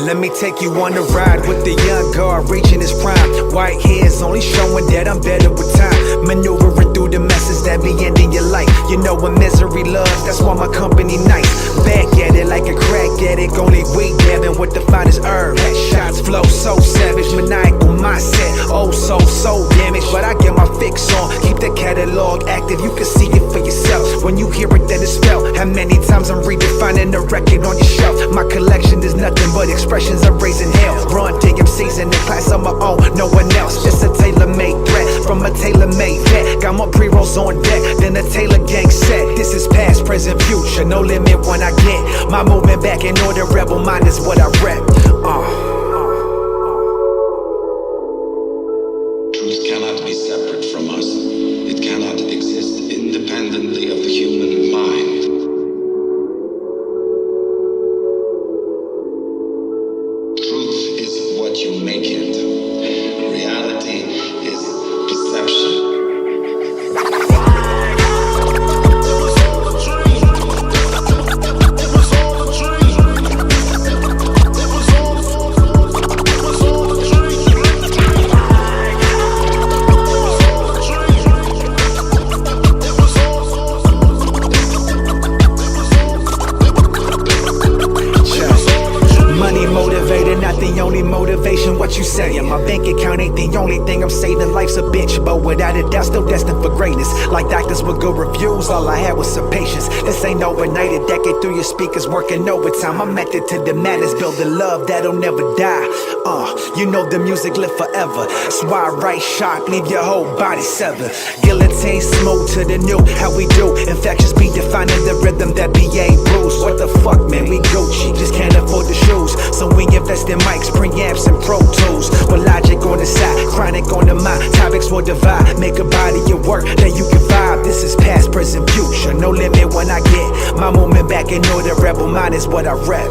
Let me take you on a ride with the young guard reaching his prime. White hairs only showing that I'm better with time. Maneuvering through the messes that be ending your life. You know when misery loves, that's why my company nice. Back at it like a crack addict, only weed dabbing with the finest herb. Headshots flow so savage, maniacal mindset. Oh so damaged, but I get my fix on. Keep the catalog active, you can see it for yourself. When you hear it then it's spelled. How many times I'm redefining the record on your shelf. My collection is nothing but expressions of raising hell. Run DMCs in the class of my own, no one else. Just a tailor-made threat from a tailor-made vet. Got more pre-rolls on deck than a Taylor gang set. This is past, present, future, no limit when I get my movement back in order. Rebel mind is what I rep. Truth cannot be separate from us. It cannot exist independently of the human mind. Truth is what you make it. Reality is perception. Motivation, what you saying? My bank account ain't the only thing I'm saving. Life's a bitch, but without a doubt, still destined for greatness. Like doctors with good reviews, all I had was some patience. This ain't overnight, a decade through your speakers, working overtime. I'm method to the madness, building love that'll never die. You know the music live forever. That's why I write sharp, leave your whole body severed. Guillotine smooth to the new, how we do. Infectious beat defining the rhythm that BA bruise. What the fuck, man, we Gucci, just can't afford the shoes. So we invest in mics, preamps and Pro Tools. With logic on the side, chronic on the mind. Topics will divide, make a body your work that you can vibe. This is past, present, future, no limit when I get my movement back in order. Rebel mind is what I rep.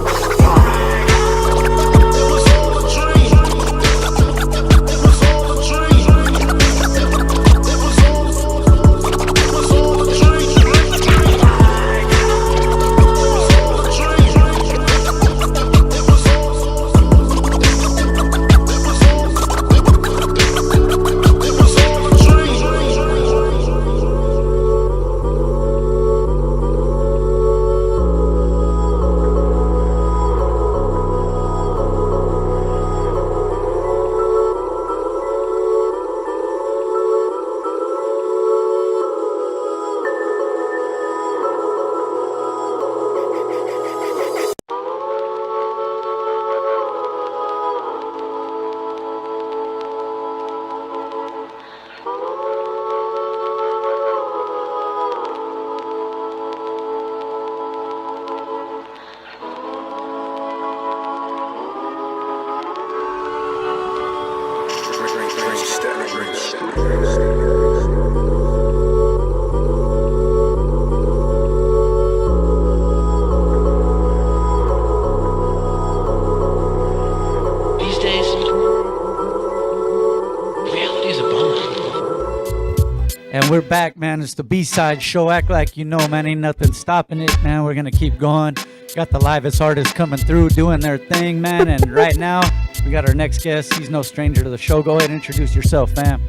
We're back, man. It's the B-side show. Act like you know, man. Ain't nothing stopping it, man. We're gonna keep going. Got the livest artists coming through, doing their thing, man. And right now, we got our next guest. He's no stranger to the show. Go ahead and introduce yourself, fam.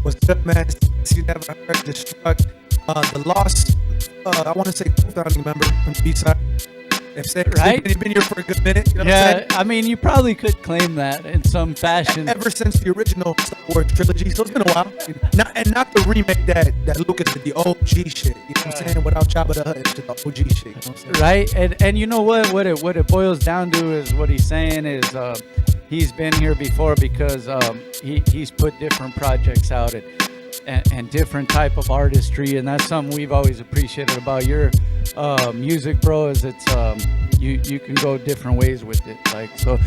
What's up, man? You never heard Destruct. The Lost, I want to say founding member from B-side. Right? You've been here for a good minute. You know yeah, I mean, you probably could claim that in some fashion. Ever since the original Star Wars trilogy, so it's been a while. Not the remake that Lucas did, the OG shit. You know what I'm saying? Without Jabba the Hutt, it's just the OG shit. You know what I'm saying? Right, and you know what? What it boils down to is what he's saying is he's been here before because he's put different projects out and different type of artistry, and that's something we've always appreciated about your music, bro. Is it's you can go different ways with it. Like so,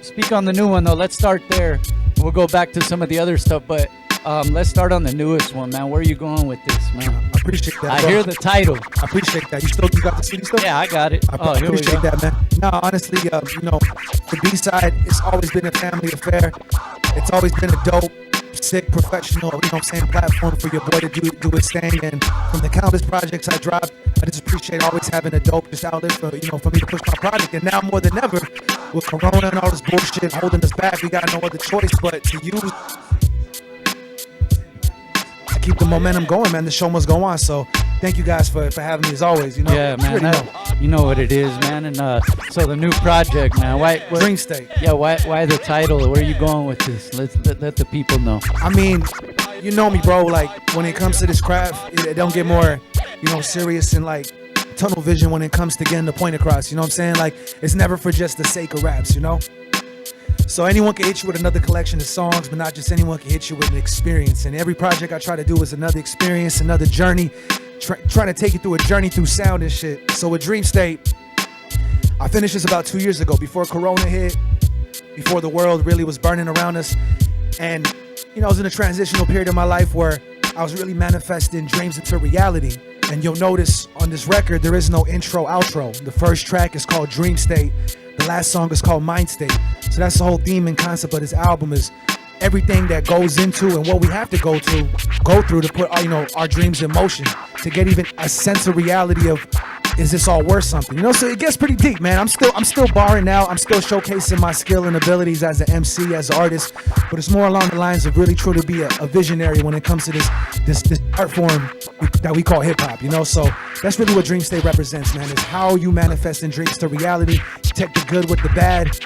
speak on the new one though. Let's start there. We'll go back to some of the other stuff, but Let's start on the newest one, man. Where are you going with this, man? I appreciate that. I bro. hear the title. I appreciate that. You got the CD still? Yeah, I got it. I Here we appreciate go. that, man. No, honestly, the B-side, it's always been a family affair. It's always been a dope, sick, professional, platform for your boy to do his thing. And from the countless projects I dropped, I just appreciate always having a dope just outlet for me to push my project. And now more than ever, with Corona and all this bullshit holding us back, we got no other choice but to use. Keep the momentum going, man. The show must go on. So thank you guys for having me as always. Yeah, man. You know what it is, man. And so the new project, man. Why Dream State. Yeah, why the title? Where are you going with this? Let the people know. I mean, you know me, bro. Like when it comes to this craft, it don't get more, serious and like tunnel vision when it comes to getting the point across. You know what I'm saying? Like it's never for just the sake of raps. So anyone can hit you with another collection of songs, but not just anyone can hit you with an experience. And every project I try to do is another experience, another journey, trying to take you through a journey through sound and shit. So with Dream State, I finished this about 2 years ago, before Corona hit, before the world really was burning around us. And, I was in a transitional period of my life where I was really manifesting dreams into reality. And you'll notice on this record, there is no intro, outro. The first track is called Dream State. The last song is called Mind State. So that's the whole theme and concept of this album, is everything that goes into and what we have to go through to put our dreams in motion, to get even a sense of reality of, is this all worth something? So it gets pretty deep, man. I'm still barring now. I'm still showcasing my skill and abilities as an MC, as an artist, but it's more along the lines of really truly be a visionary when it comes to this art form that we call hip hop. So that's really what Dream State represents, man. Is how you manifest in dreams to reality, take the good with the bad.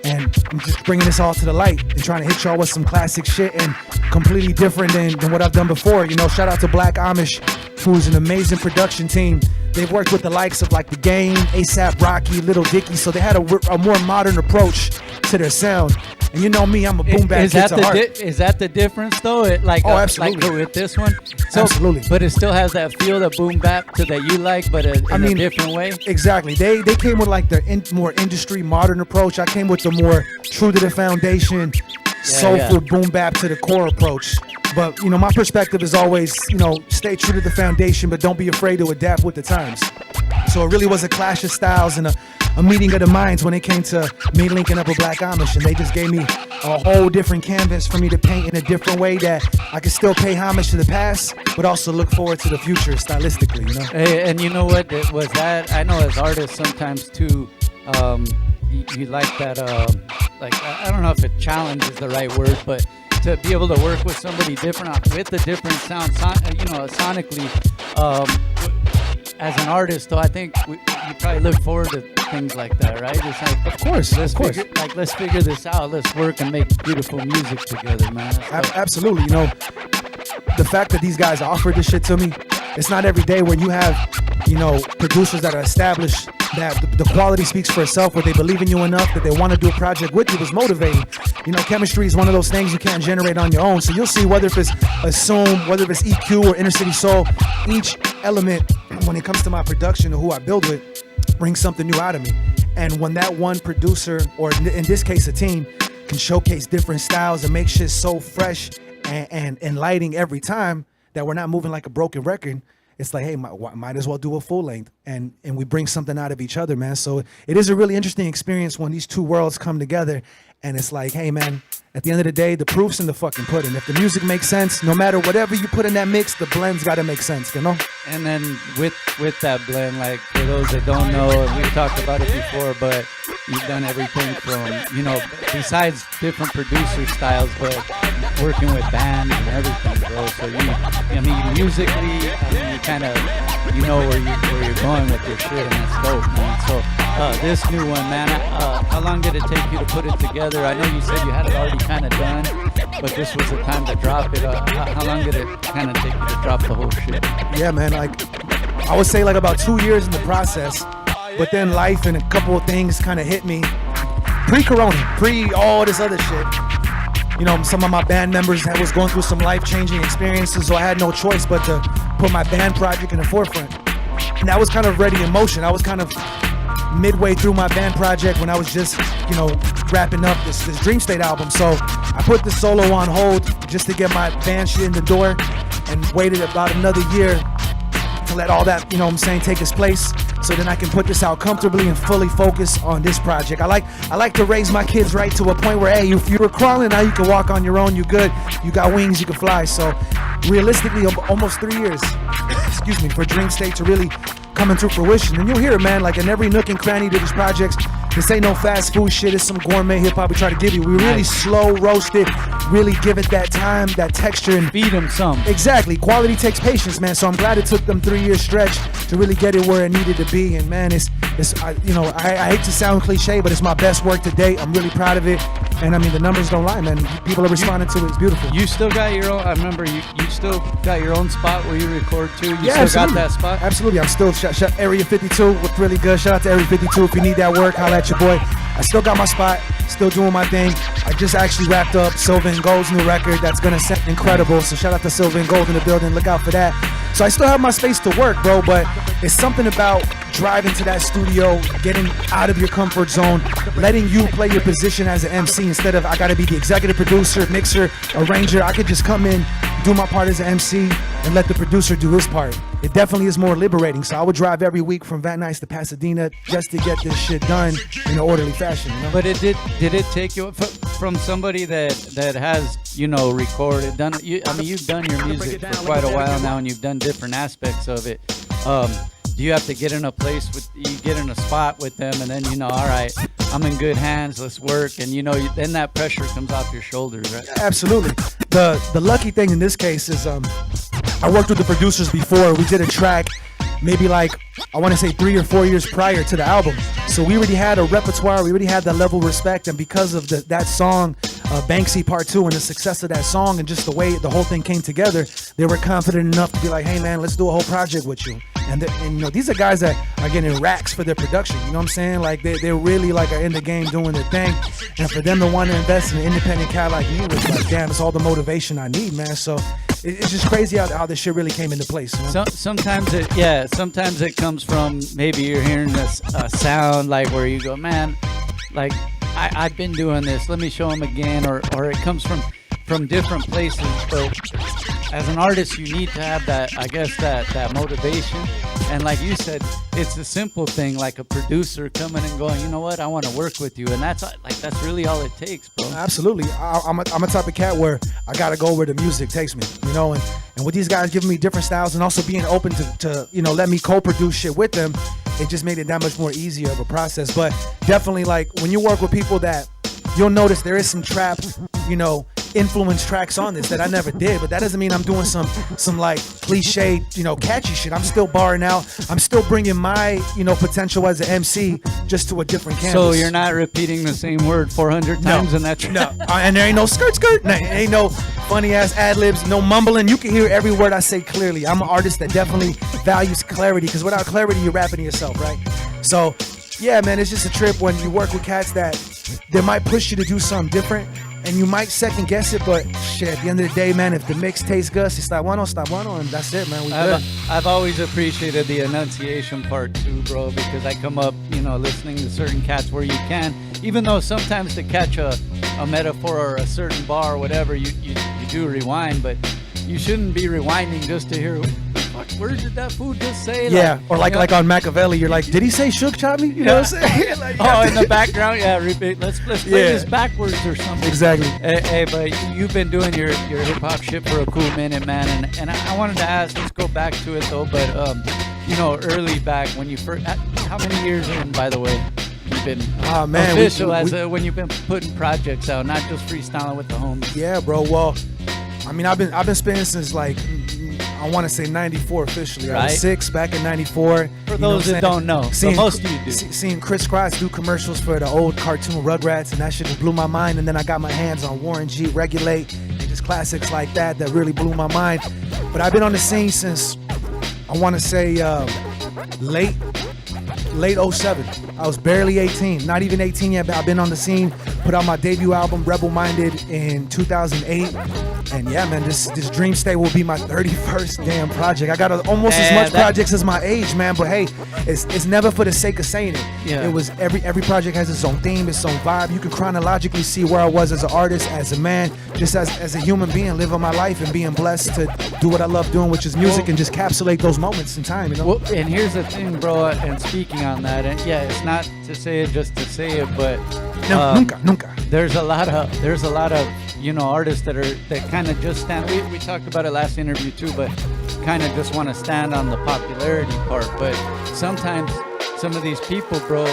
And I'm just bringing this all to the light and trying to hit y'all with some classic shit and completely different than what I've done before. Shout out to Black Amish, who's an amazing production team. They've worked with the likes of like The Game, A$AP Rocky, Little Dicky, so they had a more modern approach to their sound. And you know me, I'm a boom bap kid to heart. Is that the difference though? Absolutely. Like with this one? Absolutely. But it still has that feel, the boom bap that you like, but in a different way? Exactly. They came with like the more industry modern approach. I came with the more true to the foundation, soulful boom bap to the core approach. But my perspective is always, stay true to the foundation, but don't be afraid to adapt with the times. So it really was a clash of styles and a meeting of the minds when it came to me linking up with Black Amish, and they just gave me a whole different canvas for me to paint in a different way that I could still pay homage to the past, but also look forward to the future stylistically. Hey, and you know what? It was that I know as artists sometimes too. You like that. I don't know if a challenge is the right word, but to be able to work with somebody different with a different sound, sonically. As an artist, though, I think you probably look forward to things like that, right? It's like, of course. Let's figure this out. Let's work and make beautiful music together, man. Absolutely. The fact that these guys offered this shit to me, it's not every day when you have, producers that are established, that the quality speaks for itself, where they believe in you enough that they want to do a project with you. Was motivating. Chemistry is one of those things you can't generate on your own. So you'll see whether if it's Assume, whether if it's EQ or Inner City Soul, each element when it comes to my production or who I build with brings something new out of me. And when that one producer, or in this case a team, can showcase different styles and make shit so fresh and enlightening every time that we're not moving like a broken record, it's like, hey, might as well do a full length, and we bring something out of each other, man. So it is a really interesting experience when these two worlds come together, and it's like, hey, man, at the end of the day, the proof's in the fucking pudding. If the music makes sense, no matter whatever you put in that mix, the blend's got to make sense, And then with that blend, like for those that don't know, and we've talked about it before, but you've done everything from, besides different producer styles, but working with bands and everything, bro. So musically, you kind of, where you're going with your shit, and that's dope, man. So this new one, man, how long did it take you to put it together? I know you said you had it already kind of done, but this was the time to drop it. How long did it kind of take you to drop the whole shit? Yeah, man, I would say about 2 years in the process, but then life and a couple of things kind of hit me pre-corona, all this other shit. Some of my band members was going through some life-changing experiences, so I had no choice but to put my band project in the forefront. And that was kind of ready in motion. I was kind of midway through my band project when I was just, wrapping up this Dream State album. So I put the solo on hold just to get my band shit in the door and waited about another year to let all that, take its place. So then I can put this out comfortably and fully focus on this project. I like to raise my kids right to a point where, hey, if you were crawling, now you can walk on your own. You good. You got wings. You can fly. So realistically, almost 3 years, excuse me, for Dream State to really come into fruition. And you'll hear it, man, like in every nook and cranny to these projects. This ain't no fast food shit. It's some gourmet hip hop we try to give you. We really slow roast it, really give it that time, that texture, and feed them some. Exactly. Quality takes patience, man. So I'm glad it took them 3 year stretch to really get it where it needed to be. And man, I hate to sound cliche, but it's my best work to date. I'm really proud of it. And I mean, the numbers don't lie, man. People are responding to it. It's beautiful. You still got your own. I remember you still got your own spot where you record too. You still absolutely. got that spot. Absolutely. I'm still Area 52. What's really good. Shout out to Area 52. If you need that work, holla at your boy. I still got my spot. Still doing my thing. I just actually wrapped up Silva and Gold's new record. That's gonna sound incredible. So shout out to Silva and Gold in the building. Look out for that. So I still have my space to work, bro. But it's something about driving to that studio, getting out of your comfort zone, letting you play your position as an MC instead of I gotta be the executive producer, mixer, arranger. I could just come in, do my part as an MC, and let the producer do his part. It definitely is more liberating. So I would drive every week from Van Nuys to Pasadena just to get this shit done in an orderly fashion. But did it take you from somebody that has recorded, done? You've done your music for quite a while now, and you've done different aspects of it. Do you have to get in a place get in a spot with them, and then all right, I'm in good hands, let's work, and then that pressure comes off your shoulders, right? Absolutely. The lucky thing in this case is I worked with the producers before. We did a track maybe like, I want to say 3 or 4 years prior to the album. So we already had a repertoire, we already had that level of respect, and because of that song, Banksy Part 2, and the success of that song and just the way the whole thing came together, they were confident enough to be like, hey man, let's do a whole project with you. And these are guys that are getting racks for their production, you know what I'm saying? Like they're really like are in the game doing their thing, and for them to want to invest in an independent cat like me was like, damn, it's all the motivation I need, man. So it's just crazy how this shit really came into place. Sometimes it comes from maybe you're hearing this sound like where you go, man, like I've been doing this, let me show them again, or it comes from different places. But as an artist, you need to have that, I guess, that motivation. And like you said, it's a simple thing, like a producer coming and going, you know what, I want to work with you, and that's really all it takes, bro. Absolutely. I'm a type of cat where I gotta go where the music takes me, and with these guys giving me different styles and also being open to let me co-produce shit with them, it just made it that much more easier of a process. But definitely, like when you work with people that you'll notice there is some trap, influence tracks on this that I never did, but that doesn't mean I'm doing some like cliche, catchy shit. I'm still barring out. I'm still bringing my, potential as an MC just to a different canvas. So you're not repeating the same word 400 times in that track? No, and there ain't no skirt. Ain't no funny ass ad libs, no mumbling. You can hear every word I say clearly. I'm an artist that definitely values clarity, because without clarity, you're rapping to yourself, right? So yeah, man, it's just a trip when you work with cats that they might push you to do something different, and you might second guess it, but shit, at the end of the day, man, if the mix tastes good, está bueno, and that's it, man. We good. I've always appreciated the enunciation part too, bro, because I come up, listening to certain cats where you can, even though sometimes to catch a metaphor or a certain bar or whatever, you do rewind, but you shouldn't be rewinding just to hear, what words did that fool just say? Yeah, or like on Machiavelli, you're like, did he say shook chop me? You know what I'm saying? Like, in the background, yeah, repeat. Let's play this backwards or something. Exactly. Hey, but you've been doing your hip hop shit for a cool minute, man, and I wanted to ask, let's go back to it though, but early back when you first, how many years in, by the way, you've been official when you've been putting projects out, not just freestyling with the homies? Yeah, bro. Well, I mean, I've been spinning since like, I want to say 94 officially. Right? I was 6 back in 94. For those that don't know, most of you do. Seeing Chris Cross do commercials for the old cartoon Rugrats, and that shit just blew my mind. And then I got my hands on Warren G, Regulate, and just classics like that really blew my mind. But I've been on the scene since, I want to say, late 07. I was barely 18, not even 18 yet, but I've been on the scene put out my debut album, Rebel Minded, in 2008. And yeah, man, this Dream State will be my 31st damn project. I got almost as much projects as my age, man. But hey, it's never for the sake of saying it. Yeah. It was every project has its own theme, its own vibe. You can chronologically see where I was as an artist, as a man, just as a human being, living my life and being blessed to do what I love doing, which is music, and just capsulate those moments in time, you know? Well, and here's the thing, bro, and speaking on that, and yeah, it's not to say it just to say it, but Nunca. there's a lot of artists that kind of just stand. We talked about it last interview too, but kind of just want to stand on the popularity part. But sometimes some of these people, bro,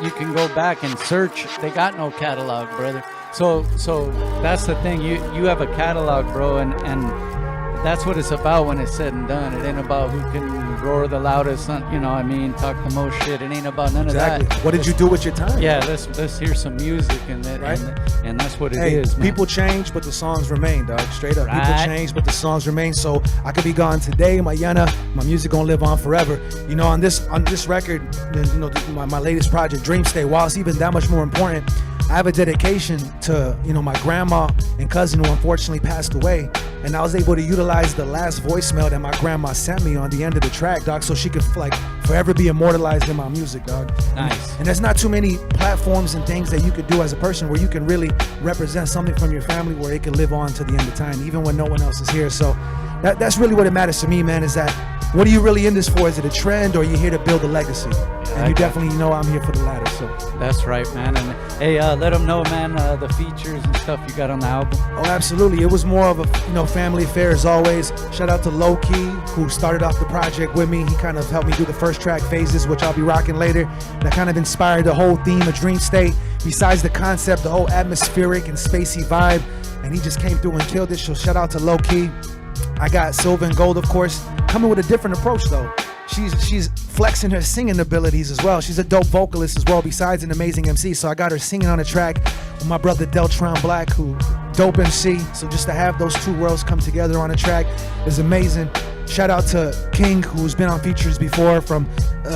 you can go back and search. They got no catalog, brother. So that's the thing. You have a catalog, bro, and that's what it's about when it's said and done. It ain't about who can roar the loudest, talk the most shit. It ain't about none of that. What did you do with your time? Yeah, let's hear some music and that, right? and that's what it is, man. People change, but the songs remain, dog. Straight up, Right. people change, but the songs remain. So I could be gone today, mañana, my music gonna live on forever. You know, on this record, my latest project, Dream State, while it's even that much more important, I have a dedication to, my grandma and cousin who unfortunately passed away. And I was able to utilize the last voicemail that my grandma sent me on the end of the track, dog, so she could forever be immortalized in my music, dog. Nice. And there's not too many platforms and things that you could do as a person where you can really represent something from your family where it can live on to the end of time, even when no one else is here. So that's really what it matters to me, man, is that what are you really in this for? Is it a trend, or are you here to build a legacy? And you definitely know I'm here for the latter. So that's right, man. And hey, let them know, man, the features and stuff you got on the album. Oh, absolutely. It was more of a family affair as always. Shout out to Low Key, who started off the project with me. He kind of helped me do the first track, Phases, which I'll be rocking later. That kind of inspired the whole theme of Dream State. Besides the concept, the whole atmospheric and spacey vibe, and he just came through and killed it. So shout out to Low Key. I got Silver and Gold, of course, coming with a different approach though. She's flexing her singing abilities as well. She's a dope vocalist as well, besides an amazing MC. So I got her singing on a track with my brother Deltron Black, who dope MC. So just to have those two worlds come together on a track is amazing. Shout out to King, who's been on features before, from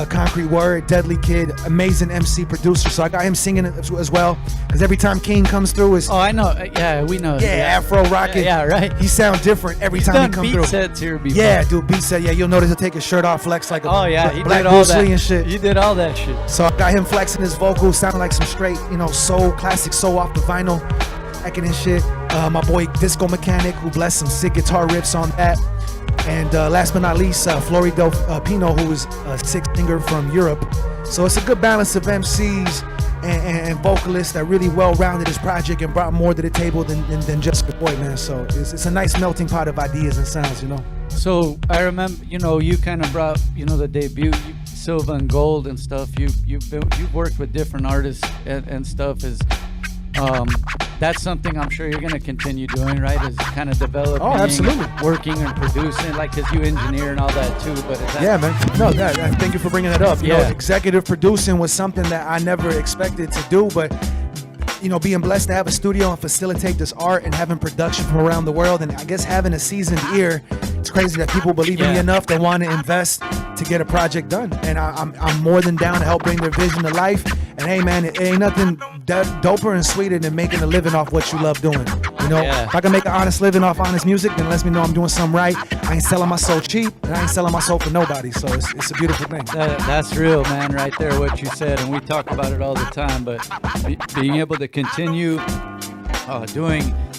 Concrete Word, Deadly Kid, amazing MC producer. So I got him singing as well, because every time King comes through is... Oh, I know. Yeah, we know. Yeah, Afro rocking. Yeah, right. He sounds different every time he comes through. He's done beat sets here before. Yeah, dude, beat set. Yeah, you'll notice he'll take his shirt off, flex like a he black did all Bruce that. Lee and shit. He did all that shit. So I got him flexing his vocals, sounding like some straight, soul, classic soul off the vinyl, hacking and shit. My boy Disco Mechanic, who blessed some sick guitar riffs on that. And last but not least, Florido Pino, who is a sick singer from Europe. So it's a good balance of MCs and vocalists that really well-rounded this project and brought more to the table than just the boy, man. So it's a nice melting pot of ideas and sounds, So I remember, you kind of brought, the debut, Silver and Gold and stuff. You've worked with different artists and stuff. That's something I'm sure you're going to continue doing, right? Is kind of developing, absolutely, working and producing, like, because you engineer and all that too. But is that... Yeah, man. No, thank you for bringing that up. Executive producing was something that I never expected to do, but being blessed to have a studio and facilitate this art and having production from around the world, and I guess having a seasoned ear, it's crazy that people believe in me enough they want to invest to get a project done, and I'm more than down to help bring their vision to life. And hey, man, it ain't nothing doper and sweeter than making a living off what you love doing. If I can make an honest living off honest music, then it lets me know I'm doing something right. I ain't selling my soul cheap, and I ain't selling my soul for nobody. So it's a beautiful thing. That's real, man, right there, what you said, and we talk about it all the time. But being able to continue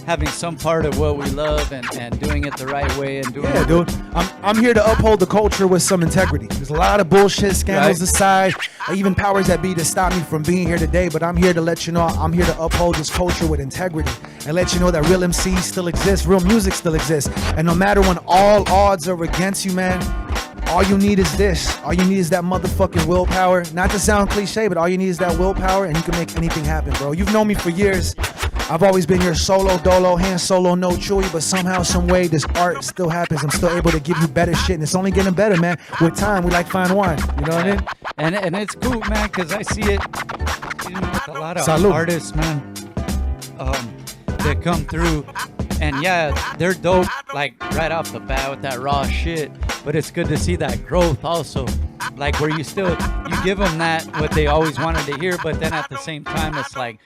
having some part of what we love and doing it the right way and doing it. Dude, I'm here to uphold the culture with some integrity. There's a lot of bullshit, scandals aside, even powers that be to stop me from being here today, but I'm here to let you know I'm here to uphold this culture with integrity and let you know that real MCs still exist, real music still exists, and no matter when all odds are against you, man, all you need is this. All you need is that motherfucking willpower. Not to sound cliche, but all you need is that willpower, and you can make anything happen, bro. You've known me for years. I've always been your solo dolo, hand solo, no chewy, but somehow, some way, this art still happens. I'm still able to give you better shit, and it's only getting better, man. With time, we like fine wine. You know what I mean? And it's cool, man, because I see it, with a lot of Salud. artists, man, that come through, and yeah, they're dope, like right off the bat with that raw shit. But it's good to see that growth also, like where you still you give them that what they always wanted to hear, but then at the same time it's like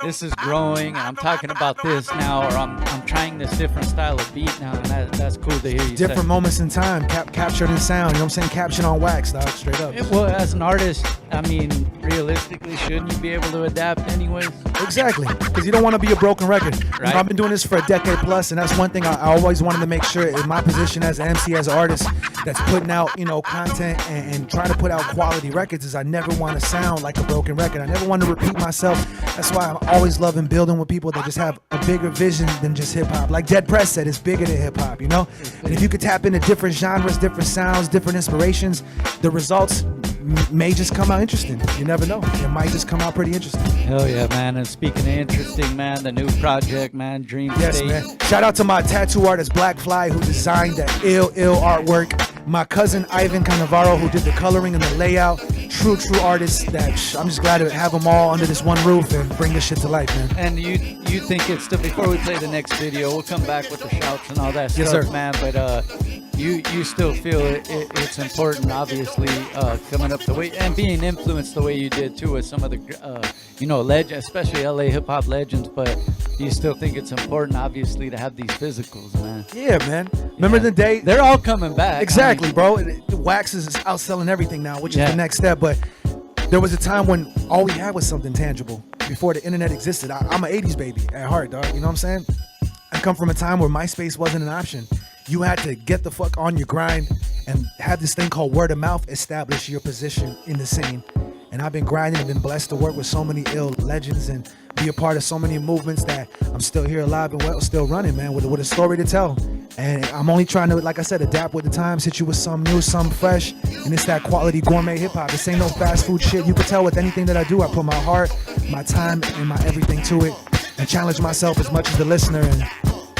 this is growing and I'm talking about this now, or I'm trying this different style of beat now, and that's cool to hear you Different say. moments in time, captured in sound, you know what I'm saying? Captured on wax, dog, straight up. Well, as an artist, I mean, realistically, shouldn't you be able to adapt anyways? Exactly, because you don't want to be a broken record. You know, Right. I've been doing this for a decade plus, and that's one thing I always wanted to make sure in my position as an MC, as an artist that's putting out, you know, content and trying to put out quality records, is I never want to sound like a broken record. I never want to repeat myself. That's why I'm always loving building with people that just have a bigger vision than just hip hop. Like Dead Press said, it's bigger than hip hop, you know? And if you could tap into different genres, different sounds, different inspirations, the results may just come out interesting. You never know. It might just come out pretty interesting. Hell yeah, man. And speaking of interesting, man, the new project, man, Dream Yes, State. man. Shout out to my tattoo artist, Black Fly, who designed that ill artwork. My cousin, Ivan Cannavaro, who did the coloring and the layout. True artists that I'm just glad to have them all under this one roof and bring this shit to life, man. And you think it's still, before we play the next video, we'll come back with the shouts and all that Yes, stuff, sir. man. But you still feel it's important, obviously, coming up the way and being influenced the way you did too with some of the especially LA hip hop legends. But you still think it's important, obviously, to have these physicals, man. Yeah, man. Remember the day? They're all coming back. Exactly, bro. Wax is outselling everything now, which is the next step. But there was a time when all we had was something tangible before the internet existed. I'm an 80s baby at heart, dog. You know what I'm saying? I come from a time where MySpace wasn't an option. You had to get the fuck on your grind and have this thing called word of mouth establish your position in the scene. And I've been grinding and been blessed to work with so many ill legends and be a part of so many movements that I'm still here alive and well, still running, man, with a story to tell. And I'm only trying to, like I said, adapt with the times, hit you with something new, something fresh. And it's that quality gourmet hip hop. This ain't no fast food shit. You can tell with anything that I do, I put my heart, my time, and my everything to it and challenge myself as much as the listener. And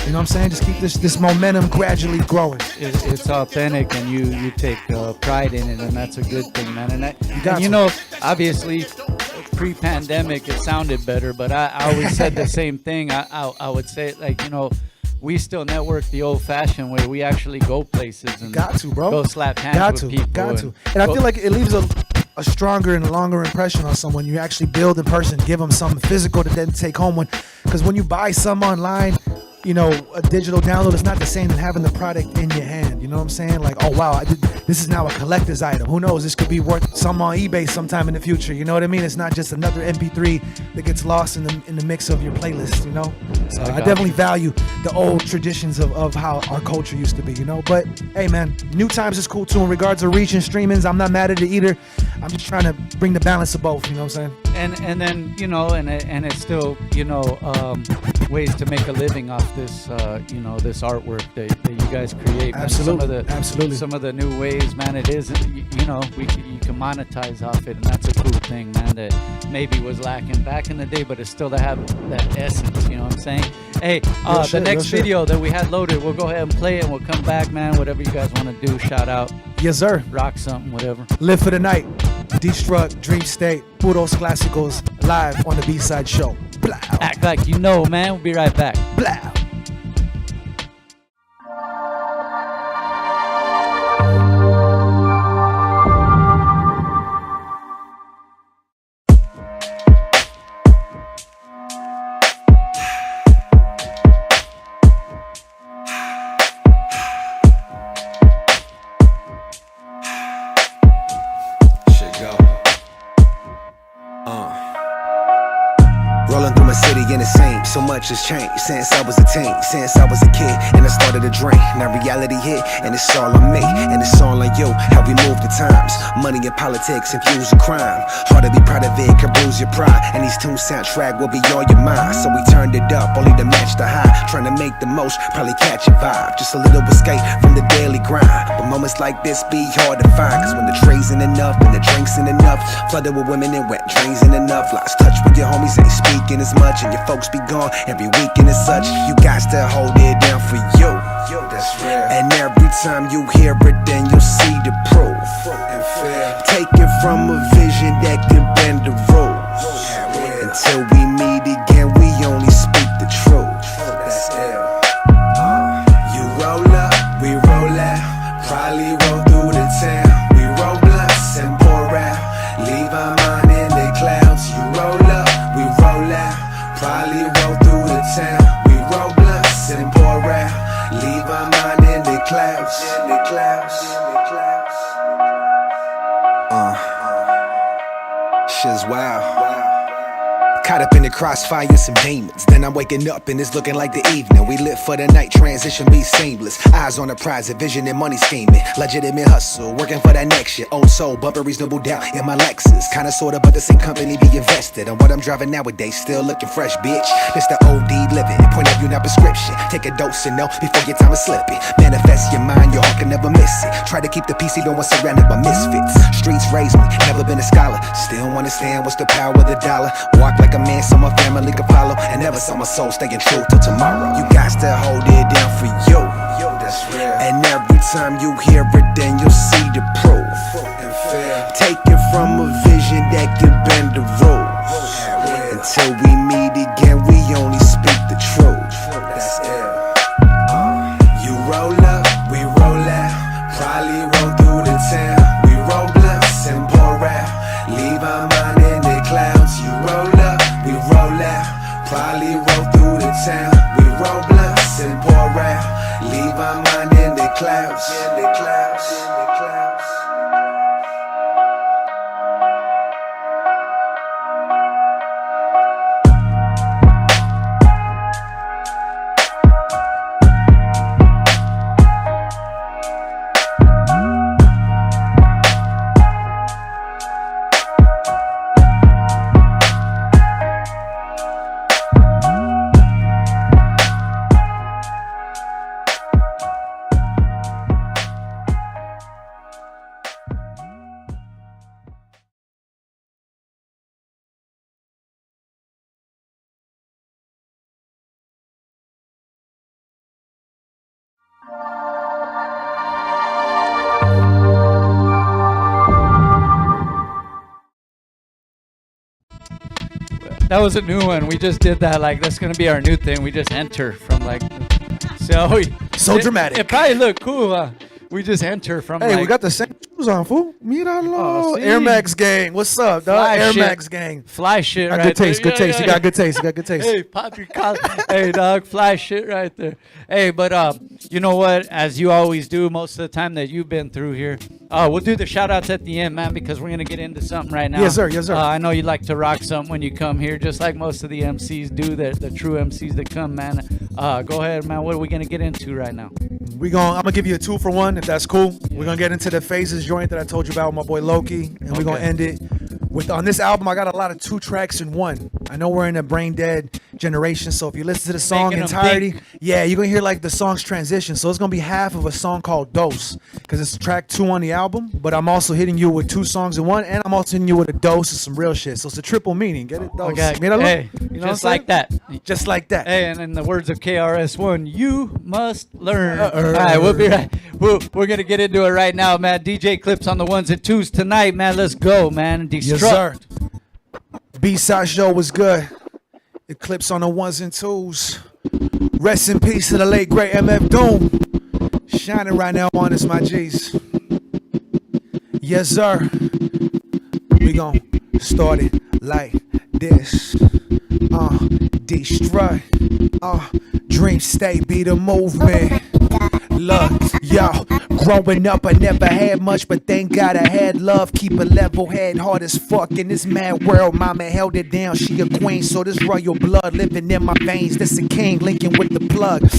you know what I'm saying? Just keep this momentum gradually growing. It's authentic, and you take pride in it, and that's a good thing, man. And you know, obviously, pre-pandemic it sounded better, but I always said the same thing. I would say, like, you know, we still network the old-fashioned way. We actually go places and Got to, bro. go slap hands with people. Got to. And I feel like it leaves a stronger and longer impression on someone. You actually build in person, give them something physical to then take home. Because when you buy some online, you know, a digital download is not the same as having the product in your hand. You know what I'm saying? Like, oh wow, this is now a collector's item. Who knows? This could be worth some on eBay sometime in the future. You know what I mean? It's not just another MP3 that gets lost in the mix of your playlist. You know? So I definitely value the old traditions of how our culture used to be. You know? But hey, man, new times is cool too. In regards to reach and streamings, I'm not mad at it either. I'm just trying to bring the balance of both. You know what I'm saying? And then, you know, and it's still, you know, ways to make a living off this, you know, this artwork that you guys create. Absolutely. Man. Absolutely. Some of the new ways, man, it is, you know, you can monetize off it, and that's a cool thing, man, that maybe was lacking back in the day, but it's still to have that essence, you know what I'm saying? Hey, the next video that we had loaded, we'll go ahead and play it, and we'll come back, man, whatever you guys want to do, shout out. Yes, sir. Rock something, whatever. Live for the night. Destruct, Dream State, Puros Clásicos, live on the B-Side Show. Blah. Act like you know, man. We'll be right back. Blah. Rolling through my city and it seems so much has changed since I was a teen, since I was a kid, and I started to dream. Now reality hit, and it's all on me, and it's all on you. How we move the times, money and politics infuse the crime. Hard to be proud of it, can bruise your pride, and these tunes soundtrack will be on your mind. So we turned it up, only to match the high, trying to make the most, probably catch a vibe. Just a little escape from the daily grind. But moments like this be hard to find, cause when the trays ain't enough, and the drinks ain't enough, flooded with women and wet dreams ain't enough. Lost touch with your homies, ain't speaking as much, and your folks be gone every weekend and such. You got to hold it down for you. That's real. And every time you hear it, then you'll see the proof. Taken from a vision that can bend the rules. Until we meet again, we only speak the truth. That's ill. You roll up, we roll out. Probably roll through the town. We roll blunts and pour out. crossfire and some demons. Then I'm waking up and it's looking like the evening. We live for the night, transition be seamless. Eyes on the prize, a vision and money scheming. Legitimate hustle, working for that next shit. Old soul, but a reasonable doubt in my Lexus. Kinda sorta, but the same company be invested. On what I'm driving nowadays, still looking fresh, bitch. This the OD living, point of view, not prescription. Take a dose and know before your time is slipping. Manifest your mind, your heart can never miss it. Try to keep the peace, you don't want surrounded by misfits. Streets raised me, never been a scholar. Still understand what's the power of the dollar. Walk like a man so my family can follow. And never saw my soul staying true till tomorrow. You got to hold it down for you. That's real. And every time you hear it, then you'll see the proof. Take it from a vision that can bend the rules. Until we meet again, we only speak the truth. That's it. You roll up, we roll out. Probably roll through the town. We roll blunts and pour out. Leave our mind in the clouds. You roll up, we roll out. Probably roll through the town. We roll blunts and pour out. Leave our mind in the clouds. In the clouds. In the clouds. That was a new one. We just did that. Like, that's gonna be our new thing. We just enter from like. So dramatic. It probably looked cool. We just enter from. Hey, like, we got the same shoes on, fool. Míralo. see? Air Max gang. What's up, dog? Fly Air shit. Max gang. fly shit. Got Right good taste. there. Good taste. You got good taste. You got good taste. Hey, pop your collar. Hey, dog, fly shit right there. Hey, but you know what? As you always do, most of the time that you've been through here, we'll do the shout outs at the end, man, because we're gonna get into something right now. Yes, sir. Yes, sir. I know you like to rock something when you come here, just like most of the MCs do. The true MCs that come, man. Go ahead, man. What are we gonna get into right now? I'm gonna give you a 2-for-1 if that's cool. We're gonna get into the phases joint that I told you about with my boy Loki, and we're gonna end it with on this album. I got a lot of 2 tracks in one. I know we're in a brain dead generation, so if you listen to the song Making 'em entirety, think. yeah, you're gonna hear like the song's transition. So it's gonna be half of a song called Dose, because it's track 2 on the album. But I'm also hitting you with 2 songs in one, and I'm also hitting you with a dose of some real shit. So it's a triple meaning. Get it? Dose. Okay. Míralo? Hey, You know just what I'm like that. Just like that. Hey, and in the words of KRS-One, you must learn. All right, we'll be right. We're gonna get into it right now, man. DJ Eclipse on the 1s and 2s tonight, man. Let's go, man. Destruct. Yes, sir. B-side show was good. Eclipse on the 1s and 2s. Rest in peace to the late great MF Doom. Shining right now on us, my G's. Yes, sir. We gon' start it like this. Destruct. Dream state be the movement. Look, yo, growing up I never had much, but thank God I had love. Keep a level head, hard as fuck in this mad world. Mama held it down, she a queen, so this royal blood living in my veins. This a king linking with the plug.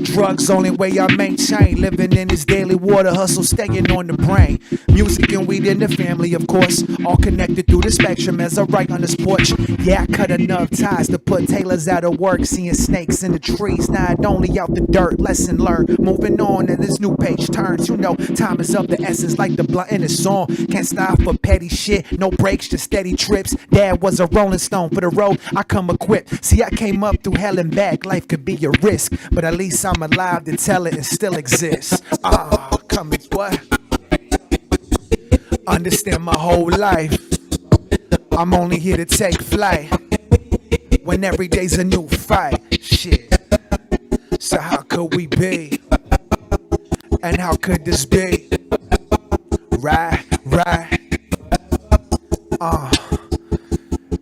Drugs only way I maintain. Living in this daily water hustle, staying on the brain. Music and weed in the family, of course, all connected through the spectrum as I write on this porch. Yeah, I cut enough ties to put tailors out of work, seeing snakes in the trees. Not only out the dirt, lesson learned. Moving on and this new page turns. You know, time is of the essence like the blunt in a song. Can't stop for petty shit, no breaks, just steady trips. Dad was a rolling stone for the road, I come equipped. See, I came up through hell and back. Life could be a risk, but at least I'm alive to tell it and still exists. Come and what? Understand my whole life. I'm only here to take flight. When every day's a new fight. Shit. So how could we be? And how could this be? Right.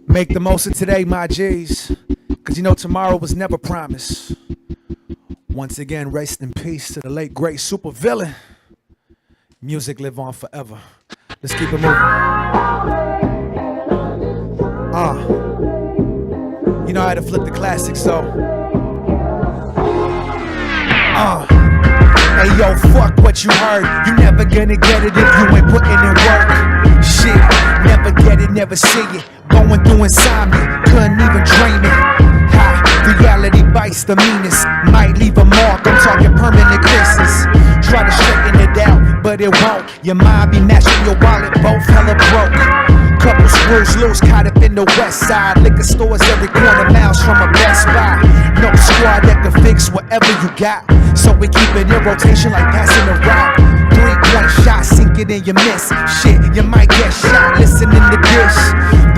Make the most of today, my G's. Cause you know tomorrow was never promised. Once again, rest in peace to the late great super villain. Music live on forever. Let's keep it moving. by to flip the classics, so. Hey yo, fuck what you heard. You never gonna get it if you ain't putting in work. Shit, never get it, never see it. Going through inside me, couldn't even dream it. Ha, reality bites the meanest. Might leave a mark, I'm talking permanent kisses. Try to straighten it out, but it won't. Your mind be matching your wallet, both hella broke. Couple screws loose, caught up in the west side. Liquor stores every corner, miles from a Best Buy. No squad that can fix whatever you got. So we keep it in rotation like passing a rock. 3-point shot, sink it and you miss. Shit, you might get shot listening to this.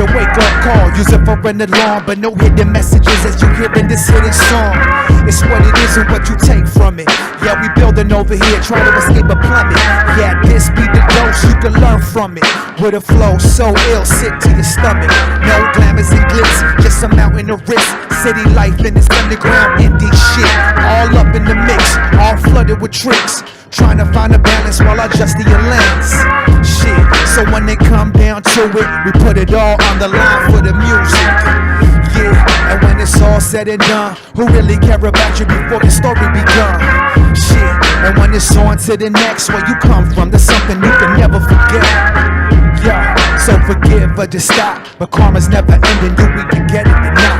The wake up call, use it for an alarm. But no hidden messages as you hearing this hidden song. It's what it is and what you take from it. Yeah, we building over here, trying to escape a plummet. Yeah, this be the dose, you can learn from it. With a flow so ill, sick to your stomach. No glamours and glitz, just a mountain of risk. City life in this underground indie shit. All up in the mix, all flooded with tricks. Trying to find a balance while adjusting your lens. Shit, so when they come down to it, we put it all on the line for the music. Yeah, and when it's all said and done, who really care about you before the story begun? Shit, and when it's on to the next, where you come from, there's something you can never forget. Yeah, so forgive or just stop, but karma's never ending, do we can get it or not?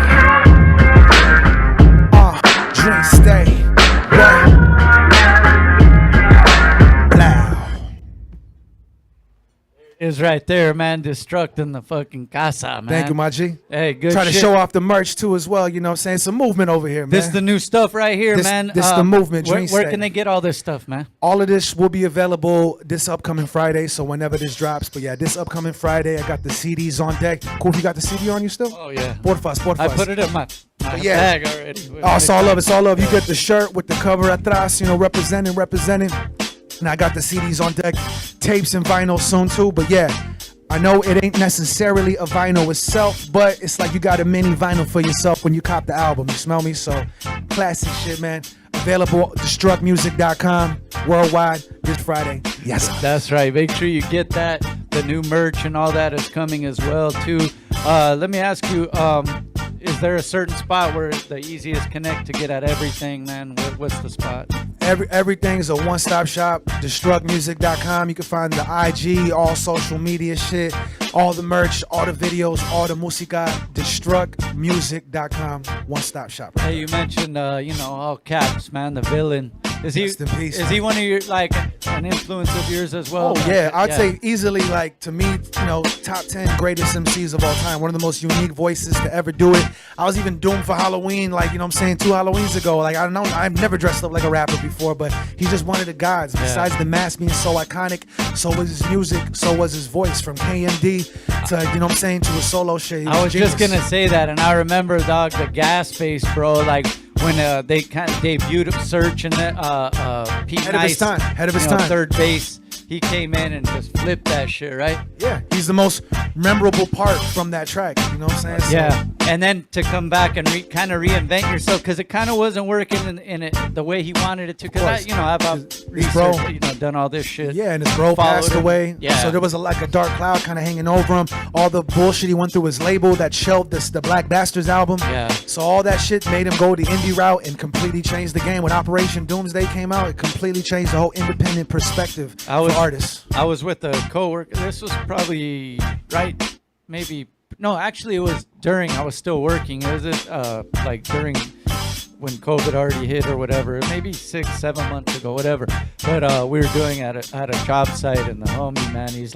Drink, stay, right? Is right there, man. Destructing the fucking casa, man. Thank you, my G. Hey, good Trying shit. to show off the merch too as well, you know what I'm saying? Some movement over here, man. This the new stuff right here, man. This the movement. Where can they get all this stuff, man? All of this will be available this upcoming Friday, so whenever this drops. But yeah, this upcoming Friday, I got the CDs on deck. Cool, if you got the CD on you still? Oh, yeah. Porfas. I put it in my bag already. Oh, it's all love. It's all love. You get the shirt with the cover atrás, you know, representing. And I got the CDs on deck, tapes and vinyl soon too. But yeah, I know it ain't necessarily a vinyl itself, but it's like you got a mini vinyl for yourself when you cop the album. You smell me? So classic shit, man. Available destructmusic.com worldwide this Friday. Yes, that's right. Make sure you get that. The new merch and all that is coming as well too. Let me ask you, is there a certain spot where the easiest connect to get at everything, man? What's the spot? Everything's a one-stop shop. Destructmusic.com. You can find the IG, all social media shit, all the merch, all the videos, all the música. Destructmusic.com. One-stop shop. Hey, you mentioned, all caps, man. The villain. Is he? Rest in peace, is he one of your an influence of yours as well? Oh yeah, I'd say easily to me, top 10 greatest MCs of all time. One of the most unique voices to ever do it. I was even doomed for Halloween, 2 Halloweens ago. I don't know, I've never dressed up like a rapper before, but he's just one of the gods. Besides the mask being so iconic, so was his music, so was his voice, from KMD to to a solo Shaye. I was just gonna say that, and I remember, dog, the gas face, bro, when they kind of debuted Search and Pete Head Nice, of his time. Third base, he came in and just flipped that shit, right? Yeah, he's the most memorable part from that track. You know what I'm saying? Yeah, and then to come back and kind of reinvent yourself, because it kind of wasn't working in it the way he wanted it to. Because I've researched, done all this shit. Yeah, and his bro passed away. Yeah. So there was a dark cloud kind of hanging over him. All the bullshit he went through his label that shelved the Black Bastards album. Yeah. So all that shit made him go the indie route and completely changed the game. When Operation Doomsday came out, it completely changed the whole independent perspective for artists. I was with a coworker. This was probably maybe. No, actually, it was during. I was still working. It was during when COVID already hit or whatever. Maybe 6-7 months ago, whatever. But we were doing at a job site, and the homie, man, he's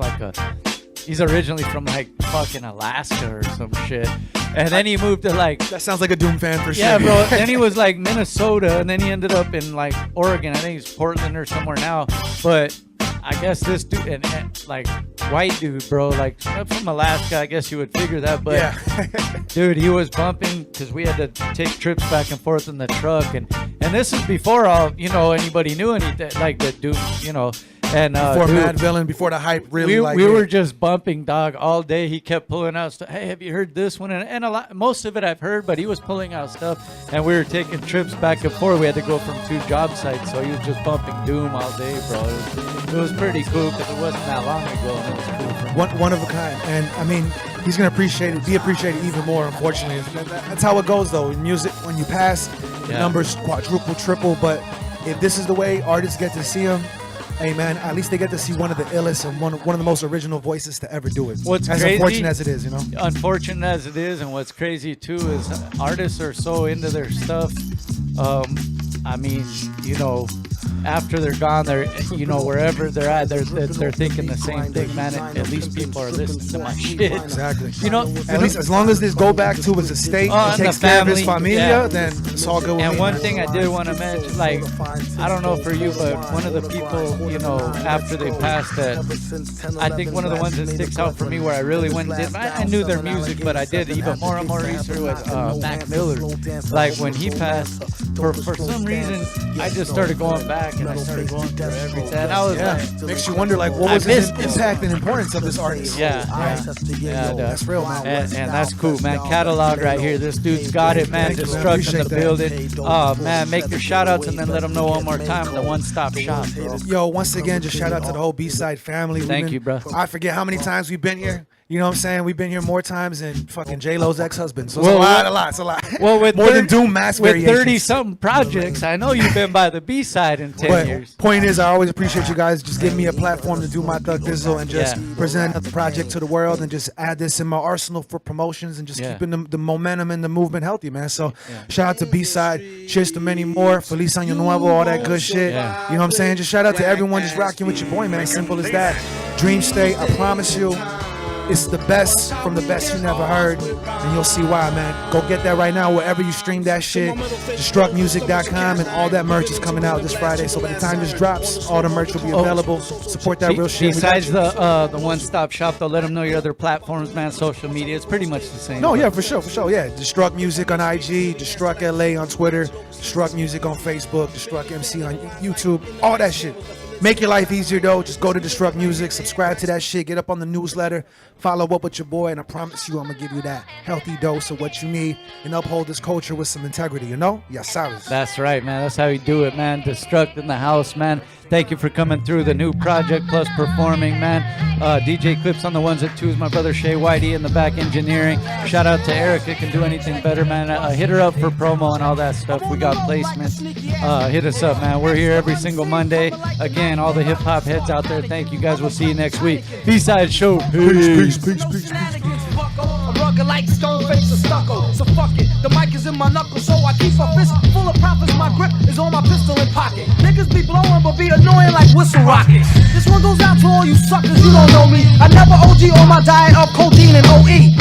originally from fucking Alaska or some shit. And then he moved to That sounds like a Doom fan for sure. Yeah, bro. Then he was Minnesota, and then he ended up in Oregon. I think he's Portland or somewhere now. But I guess this dude, and white dude, bro, from Alaska, I guess you would figure that. But yeah. Dude, he was bumping because we had to take trips back and forth in the truck. And this is before anybody knew anything, the dude, And before dude, Mad Villain, before the hype really we were just bumping, dog, all day. He kept pulling out stuff. Hey, have you heard this one? And a lot, most of it I've heard, but he was pulling out stuff. And we were taking trips back and forth. We had to go from 2 job sites, so he was just bumping Doom all day, bro. It was pretty cool because it wasn't that long ago, and it was cool. For me. One of a kind. And I mean, he's gonna be appreciated even more. Unfortunately, that's how it goes though. In music, when you pass, the numbers quadruple, triple. But if this is the way artists get to see him, hey man, at least they get to see one of the illest and one of the most original voices to ever do it. What's as crazy, unfortunate as it is, you know. Unfortunate as it is, and what's crazy too is artists are so into their stuff. I mean, you know, after they're gone, they're, you know, wherever they're at, they're thinking the same thing, man. At least people are listening to my shit. Exactly. You know, at least as long as this go back to his estate and takes care of his familia, then it's all good with me. And one thing I did want to mention, like, I don't know for you, but one of the people, you know, after they passed, that I think one of the ones that sticks out for me where I really went and did, I knew their music, but I did even more and more research was Mac Miller. Like when he passed, for some reason, I just started going back and I started going through everything. And I was like, makes you wonder, like, what was his impact and importance of this artist? Yeah, that's real, man. And that's cool, man. Catalog right here. This dude's got it, man. Destruct in the building. Oh, man, make your shout outs and then let them know one more time. The one-stop shop, bro. Yo, once again, just shout out to the whole B-Side family. Thank you, bro. I forget how many times we've been here. You know what I'm saying? We've been here more times than fucking J-Lo's ex-husband. So it's a lot. Well, with more than Doom Mass with variations. 30-something projects, I know you've been by the B-side in 10 years. Point is, I always appreciate you guys just giving me a platform to do my Thug Dizzle and just present the project to the world and just add this in my arsenal for promotions and just keeping the momentum and the movement healthy, man. So shout out to B-Side. Cheers to many more. Feliz Año Nuevo, all that good shit. You know what I'm saying? Just shout out to everyone just rocking with your boy, man. Simple as that. Dream State, I promise you. It's the best from the best you never heard, and you'll see why, man. Go get that right now wherever you stream that shit. Destructmusic.com, and all that merch is coming out this Friday. So by the time this drops, all the merch will be available. Support that real shit. Besides the one-stop shop, though, let them know your other platforms, man. Social media, it's pretty much the same. No, yeah, for sure. Yeah, Destruct Music on IG, Destruct LA on Twitter, Destruct Music on Facebook, Destruct MC on YouTube, all that shit. Make your life easier, though. Just go to Destruct Music, subscribe to that shit, get up on the newsletter, follow up with your boy, and I promise you I'm going to give you that healthy dose of what you need and uphold this culture with some integrity, you know? Yes, Cyrus. That's right, man. That's how you do it, man. Destruct in the house, man. Thank you for coming through the new project plus performing, man. DJ Eclipse on the ones and twos. My brother Shaye, Whitey in the back engineering. Shout out to Eric. It can do anything better, man. Hit her up for promo and all that stuff. We got placements. Hit us up, man. We're here every single Monday. Again, all the hip hop heads out there. Thank you guys. We'll see you next week. B-Side Show. Peace. Rugged like stone face or stucco. So fuck it, the mic is in my knuckles, so I keep a fist full of profits. My grip is on my pistol in pocket. Niggas be blowing but be annoying like whistle rockets. This one goes out to all you suckers, you don't know me. I never OG on my diet of codeine and OE.